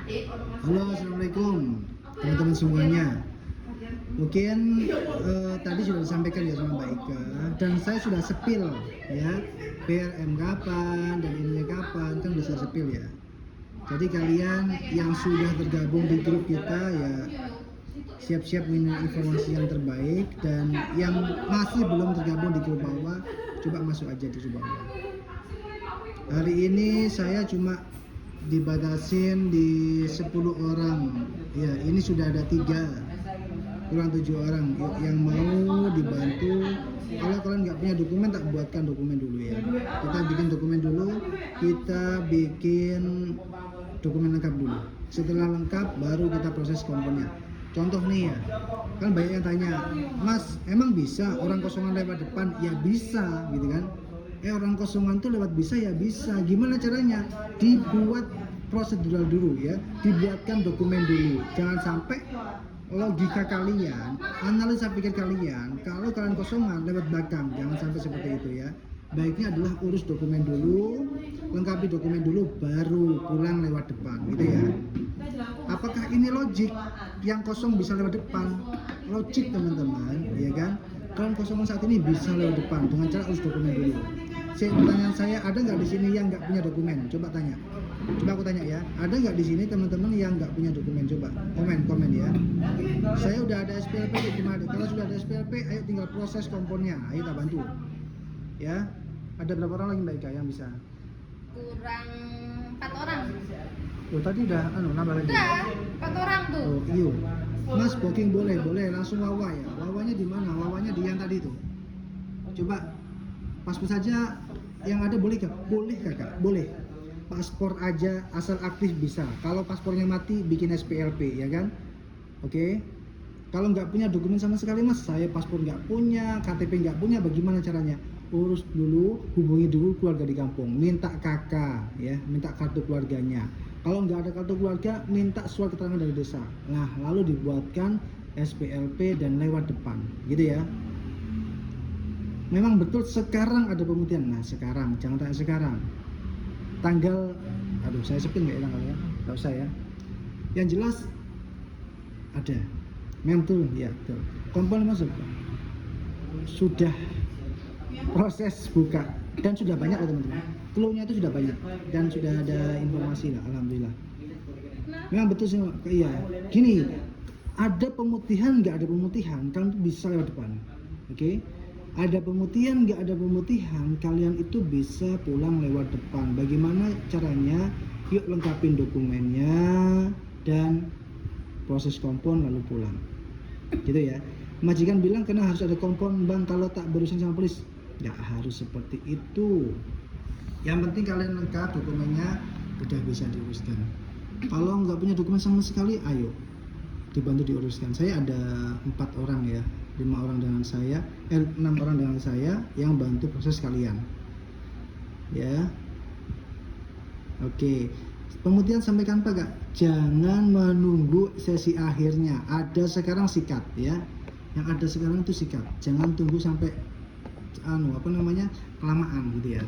Halo, assalamualaikum teman-teman semuanya. Mungkin tadi sudah disampaikan ya sama Mbak Ika, dan saya sudah sepil ya, PRM kapan dan ininya kapan kan bisa sepil ya. Jadi kalian yang sudah tergabung di grup kita ya siap-siap minta informasi yang terbaik, dan yang masih belum tergabung di grup bawah coba masuk aja di grup bawah. Hari ini saya cuma dibatasin di 10 orang ya, ini sudah ada 3 kurang 7 orang yang mau dibantu. Kalau kalian nggak punya dokumen, tak buatkan dokumen dulu ya, kita bikin dokumen dulu, kita bikin dokumen lengkap dulu. Setelah lengkap baru kita proses komponnya. Contoh nih ya, kan banyak yang tanya, Mas emang bisa orang kosongan lewat depan? Ya bisa gitu kan. Orang kosongan tuh lewat bisa ya bisa. Gimana caranya? Dibuat prosedural dulu ya, dibuatkan dokumen dulu. Jangan sampai logika kalian, analisa pikir kalian, kalau kalian kosongan lewat belakang, jangan sampai seperti itu ya. Baiknya adalah urus dokumen dulu, lengkapi dokumen dulu, baru pulang lewat depan gitu ya. Apakah ini logik yang kosong bisa lewat depan? Logik teman-teman, ya kan? Kalian kosongan saat ini bisa lewat depan dengan cara urus dokumen dulu. Pertanyaan saya, ada nggak di sini yang nggak punya dokumen? Coba tanya. Coba aku tanya ya, ada nggak di sini teman-teman yang nggak punya dokumen? Coba komen ya. Saya udah ada SPLP di kemarin. Kalau sudah ada SPLP, ayo tinggal proses komponnya. Ayo kita bantu. Ya, ada berapa orang lagi Mbak Ika yang bisa? Kurang 4 orang. Oh tadi udah nambah lagi. Udah 4 orang tuh. Oh iyo. Mas booking boleh langsung wawa ya. Wawanya di mana? Wawanya di yang tadi tuh. Coba paspor saja yang ada boleh kak? Boleh kakak, boleh. Paspor aja asal aktif bisa. Kalau paspornya mati bikin SPLP ya kan? Oke. Kalau nggak punya dokumen sama sekali Mas, saya paspor nggak punya, KTP nggak punya, bagaimana caranya? Urus dulu, hubungi dulu keluarga di kampung, minta KK ya, minta kartu keluarganya. Kalau nggak ada kartu keluarga, minta surat keterangan dari desa. Nah, lalu dibuatkan SPLP dan lewat depan, gitu ya. Memang betul sekarang ada pemutihan. Nah, sekarang, jangan tanya sekarang. Tanggal, aduh saya sepin nggak ya tanggalnya? Nggak usah ya. Yang jelas ada. Memang betul, ya betul. Kompon masuk. Sudah proses buka dan sudah banyak loh teman-teman. Clue-nya itu sudah banyak dan sudah ada informasi lah, alhamdulillah. Memang betul sih, iya. Gini, ada pemutihan nggak ada pemutihan, kalian tuh bisa lewat depan, oke? Ada pemutihan nggak ada pemutihan, kalian itu bisa pulang lewat depan. Bagaimana caranya? Yuk lengkapin dokumennya dan proses kompon lalu pulang, gitu ya. Majikan bilang karena harus ada kompon bang kalau tak berurusan sama polis. Nggak harus seperti itu. Yang penting kalian lengkap dokumennya, udah bisa diuruskan. Kalau nggak punya dokumen sama sekali, ayo dibantu diuruskan. Saya ada 4 orang ya, 5 orang dengan saya, 6 orang dengan saya yang bantu proses kalian. Ya, oke. Pemutihan sampaikan Pak Kak, jangan menunggu sesi akhirnya. Ada sekarang sikat ya, yang ada sekarang itu sikat. Jangan tunggu sampai kelamaan gitu ya.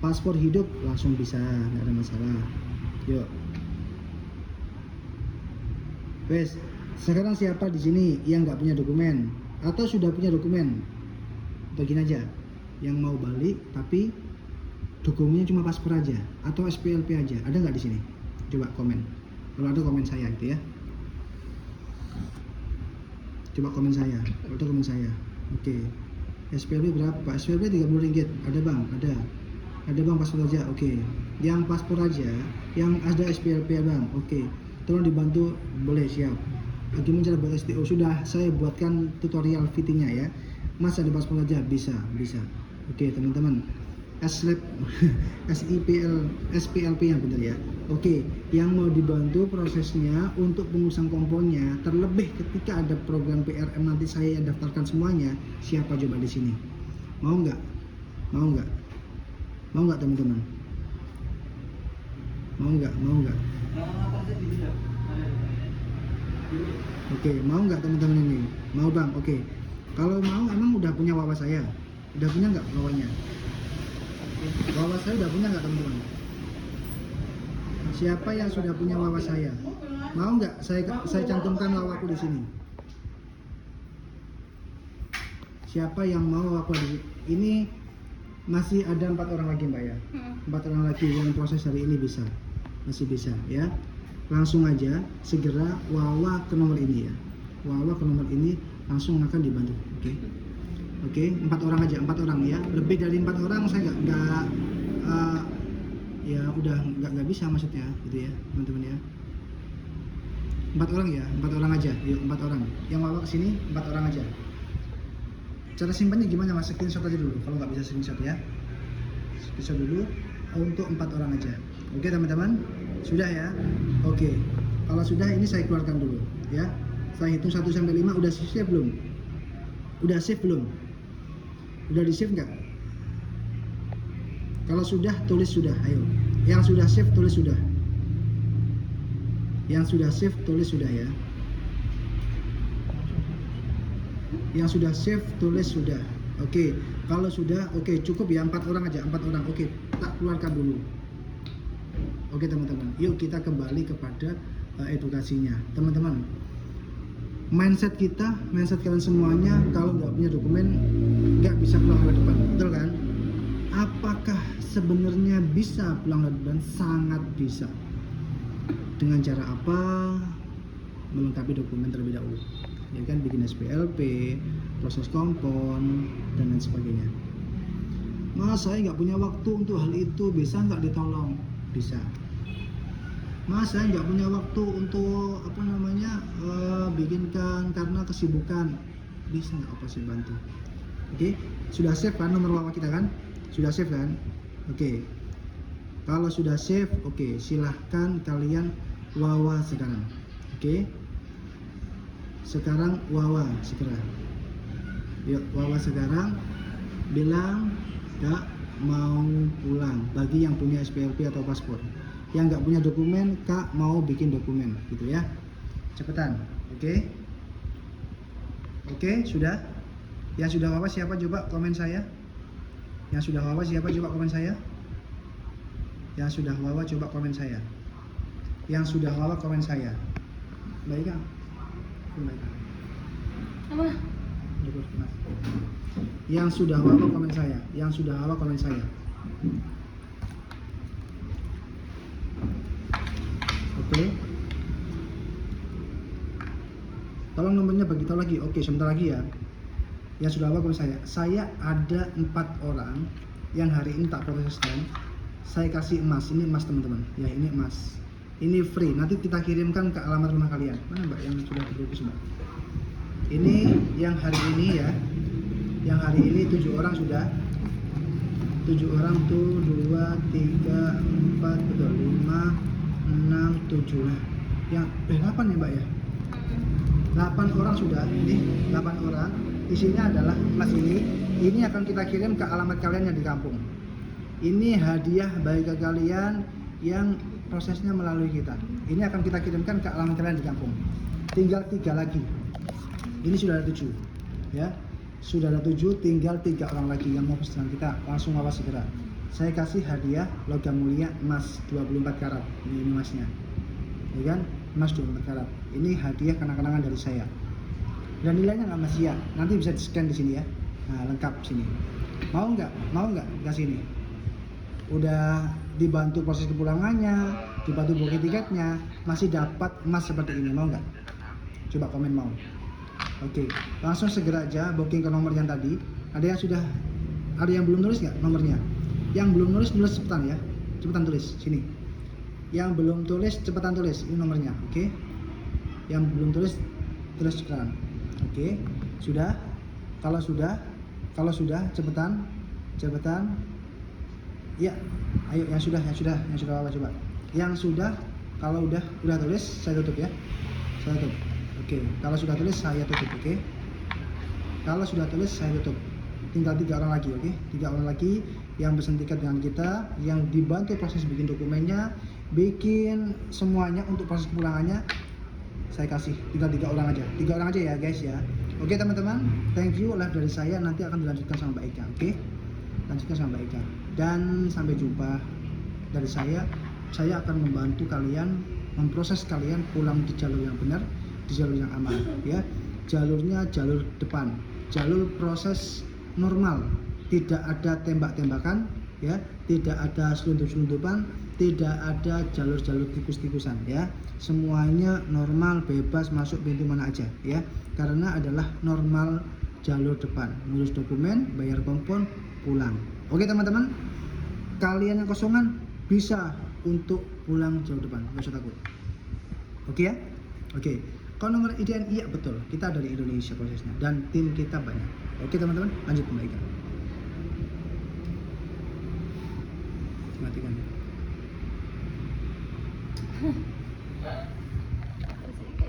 Paspor hidup langsung bisa, nggak ada masalah. Yuk. Wes, sekarang siapa di sini yang nggak punya dokumen atau sudah punya dokumen? Atau gini aja, yang mau balik tapi dokumennya cuma paspor aja atau SPLP aja, ada nggak di sini? Coba komen. Kalau ada komen saya gitu ya. Coba komen saya. Kalau ada komen saya. Oke. SPLP berapa? SPLP 30 ringgit. Ada bang? Ada bang paspor aja. Oke. Yang paspor aja, yang ada SPLP bang. Oke. Tolong dibantu, boleh siap. Bagaimana cara buat STO? Sudah saya buatkan tutorial fittingnya ya. Mas ada paspor aja bisa. Oke teman-teman. SPLP yang benar ya. Oke, yang mau dibantu prosesnya untuk pengurusan komponnya, terlebih ketika ada program PRM nanti saya daftarkan semuanya, siapa coba di sini? Mau nggak teman-teman? Mau nggak? Oke, mau nggak teman-teman ini? Mau bang? Oke. Kalau mau emang udah punya wawa saya? Udah punya nggak wawanya? Wawa saya udah punya nggak teman-teman? Siapa yang sudah punya wawa saya? Mau nggak saya cantumkan wawaku di sini? Siapa yang mau wawaku di sini? Ini masih ada 4 orang lagi Mbak ya. 4 orang lagi yang proses hari ini bisa, masih bisa ya. Langsung aja segera wawa ke nomor ini ya. Wawa ke nomor ini langsung akan dibantu. Oke, 4 orang aja, 4 orang ya. Lebih dari 4 orang saya nggak ya udah nggak bisa maksudnya gitu ya teman-teman ya. 4 orang ya, 4 orang aja, yuk 4 orang. Yang wawa kesini 4 orang aja. Cara simpannya gimana mas? Screenshot aja dulu, kalau nggak bisa screenshot ya. Screenshot dulu untuk 4 orang aja. Oke teman-teman, sudah ya. Oke, kalau sudah ini saya keluarkan dulu ya. Saya hitung 1 sampai 5, udah save belum? Udah save belum? Udah di save nggak? Kalau sudah tulis sudah, ayo. Yang sudah save tulis sudah. Yang sudah save tulis sudah ya. Yang sudah save tulis sudah. Oke, kalau sudah oke, cukup ya 4 orang aja, 4 orang. Oke, tak keluarkan dulu. Oke teman-teman, yuk kita kembali kepada edukasinya. Teman-teman, mindset kalian semuanya kalau nggak punya dokumen nggak bisa pulang ke depan, betul kan? Apakah sebenarnya bisa pulang ke depan? Sangat bisa. Dengan cara apa? Melengkapi dokumen terlebih dahulu, ya kan, bikin SPLP, proses kompon dan lain sebagainya. Mas saya nggak punya waktu untuk hal itu, bisa nggak ditolong? Bisa. Mas saya nggak punya waktu untuk bikinkan karena kesibukan, bisa nggak apa saya bantu? Oke, sudah save kan nomor wawa kita kan? Sudah save kan? Oke, kalau sudah save, oke, silahkan kalian wawa sekarang. Oke, sekarang wawa segera. Yuk wawa sekarang, bilang nggak mau pulang bagi yang punya SPLP atau paspor. Yang nggak punya dokumen, kak mau bikin dokumen gitu ya, cepetan. Oke, sudah. Yang sudah wawa siapa coba komen saya? Yang sudah wawa siapa coba komen saya? Yang sudah wawa coba komen saya. Yang sudah wawa komen saya. Baik kan? Apa? Yang sudah wawa komen saya. Yang sudah wawa komen saya. Oke. Tolong nomornya bagi tahu lagi. Oke, sebentar lagi ya. Yang sudah wawa komen saya. Saya ada 4 orang yang hari ini tak proseskan. Saya kasih emas. Ini emas teman-teman. Ya ini emas. Ini free. Nanti kita kirimkan ke alamat rumah kalian. Mana mbak yang sudah dibungkus mbak? Ini yang hari ini ya. Yang hari ini 7 orang sudah. 7 orang tuh 2, 3, 4, betul 5, 6, 7 lah. Yang 8 ya mbak ya? 8 orang sudah. Ini 8 orang. Isinya adalah emas ini. Ini akan kita kirim ke alamat kalian yang di kampung. Ini hadiah bagi ke kalian yang prosesnya melalui kita. Ini akan kita kirimkan ke alamat kalian di kampung. Tinggal 3 lagi. Ini sudah ada 7 ya. Sudah ada 7, tinggal 3 orang lagi yang mau pesan kita. Langsung awas segera. Saya kasih hadiah logam mulia emas 24 karat. Ini emasnya. Ya kan? Emas 24 karat. Ini hadiah kenang-kenangan dari saya. Dan nilainya nggak masih ya. Nanti bisa di-scan di sini ya. Nah, lengkap sini. Mau nggak? Mau nggak kasih ini? Udah dibantu proses kepulangannya, dibantu booking tiketnya, masih dapat emas seperti ini. Mau nggak? Coba komen mau. Oke, langsung segera aja booking ke nomor yang tadi. Ada yang belum nulis nggak nomornya? Yang belum nulis cepetan ya, cepetan tulis sini. Yang belum tulis cepetan tulis ini nomornya, oke? Yang belum tulis sekarang, oke? Sudah? Kalau sudah cepetan. Ya, ayo yang sudah apa coba? Yang sudah, kalau udah tulis saya tutup ya, saya tutup. Oke, kalau sudah tulis saya tutup, oke? Kalau sudah tulis saya tutup. Tinggal 3 orang lagi, oke? 3 orang lagi yang pesen tiket dengan kita, yang dibantu proses bikin dokumennya, bikin semuanya untuk proses kepulangannya, saya kasih. Tinggal 3 orang aja. 3 orang aja ya guys ya. Oke teman-teman, thank you. Live dari saya nanti akan dilanjutkan sama Mbak Eka, oke? Lanjutkan sama Mbak Eka. Dan sampai jumpa dari saya. saya akan membantu kalian memproses kalian pulang di jalur yang benar, di jalur yang aman ya. Jalurnya jalur depan, jalur proses normal, tidak ada tembak-tembakan ya, tidak ada selundup-selundupan, tidak ada jalur-jalur tikus-tikusan ya. Semuanya normal, bebas masuk pintu mana aja ya, karena adalah normal jalur depan, ngurus dokumen, bayar kompon, pulang. Oke teman-teman, kalian yang kosongan bisa untuk pulang jalur depan, nggak usah takut. Oke ya, oke. Kalau nomor IDN iya betul, kita dari Indonesia prosesnya dan tim kita banyak. Oke teman-teman, lanjut kembalikan. Matikan.